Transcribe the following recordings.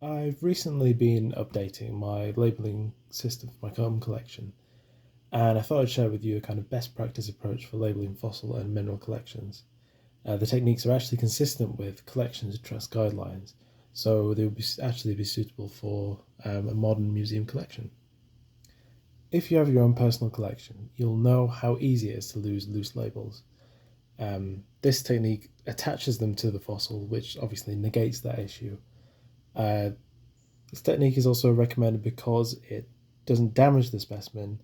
I've recently been updating my labelling system for my comb collection, and I thought I'd share with you a kind of best practice approach for labelling fossil and mineral collections. The techniques are actually consistent with collections trust guidelines, so they would actually be suitable for a modern museum collection. If you have your own personal collection, you'll know how easy it is to lose loose labels. This technique attaches them to the fossil, which obviously negates that issue. This technique is also recommended because it doesn't damage the specimen,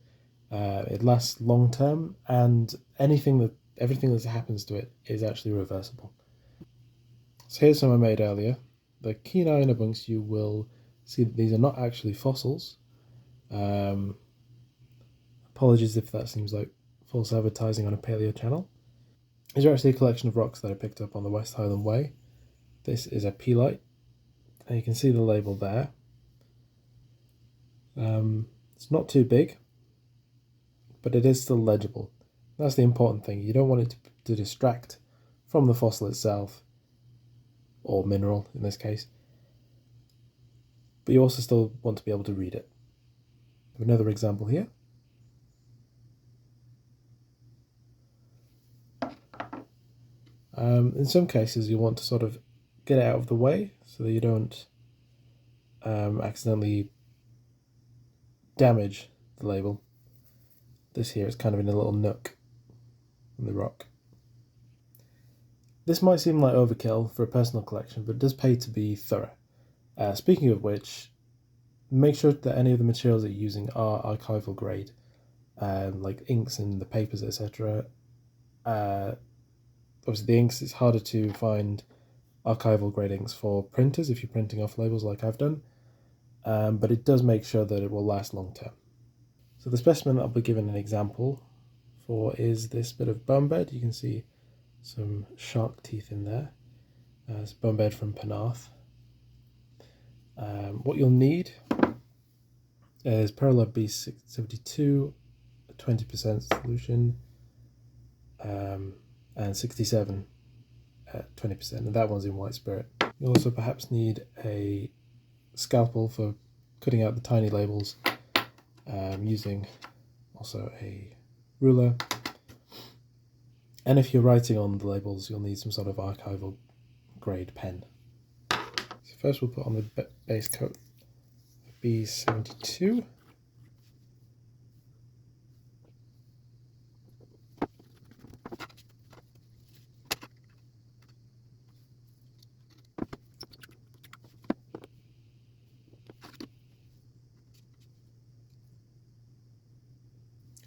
it lasts long term, and everything that happens to it is actually reversible. So here's some I made earlier. The keen eye amongst you will see that these are not actually fossils. Apologies if that seems like false advertising on a paleo channel. These are actually a collection of rocks that I picked up on the West Highland Way. This is a peelite, and you can see the label there. It's not too big, but it is still legible. That's the important thing. You don't want it to distract from the fossil itself, or mineral in this case, but you also still want to be able to read it. Another example here. In some cases you want to sort of get it out of the way so that you don't accidentally damage the label. This here is kind of in a little nook in the rock. This might seem like overkill for a personal collection, but it does pay to be thorough. Speaking of which, make sure that any of the materials that you're using are archival grade, like inks and the papers, etc. Obviously the inks, it's harder to find archival grade inks for printers if you're printing off labels like I've done, but it does make sure that it will last long term. So the specimen that I'll be giving an example for is this bit of bone bed. You can see some shark teeth in there. It's bone bed from Penarth. What you'll need is Parallel B72, 20% solution, and 67 at 20%, and that one's in white spirit. You'll also perhaps need a scalpel for cutting out the tiny labels, using also a ruler. And if you're writing on the labels, you'll need some sort of archival grade pen. So first we'll put on the base coat of B72.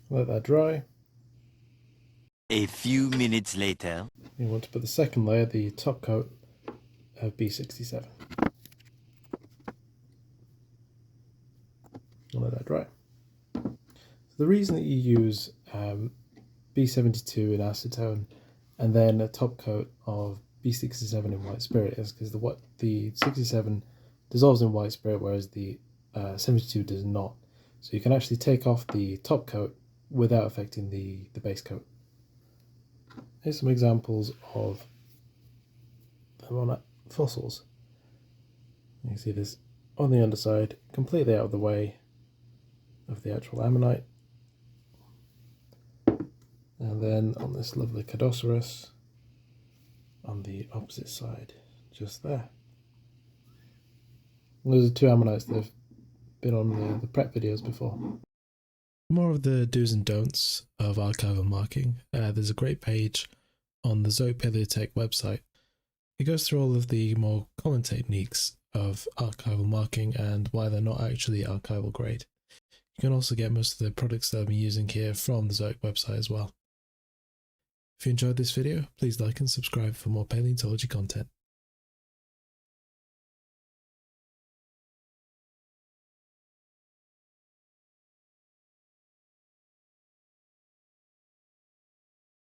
Let that dry. A few minutes later. You want to put the second layer, the top coat of B67. Let that dry. So the reason that you use B72 in acetone and then a top coat of B67 in white spirit is because the 67 dissolves in white spirit, whereas the 72 does not. So you can actually take off the top coat without affecting the base coat. Here's some examples of fossils. You can see this on the underside, completely out of the way of the actual ammonite. And then on this lovely Cadoceras on the opposite side, just there. And those are two ammonites that have been on the prep videos before. More of the do's and don'ts of archival marking. There's a great page on the Zoic Paleotech website. It goes through all of the more common techniques of archival marking and why they're not actually archival grade. You can also get most of the products that I'm using here from the Zoic website as well. If you enjoyed this video, please like and subscribe for more paleontology content.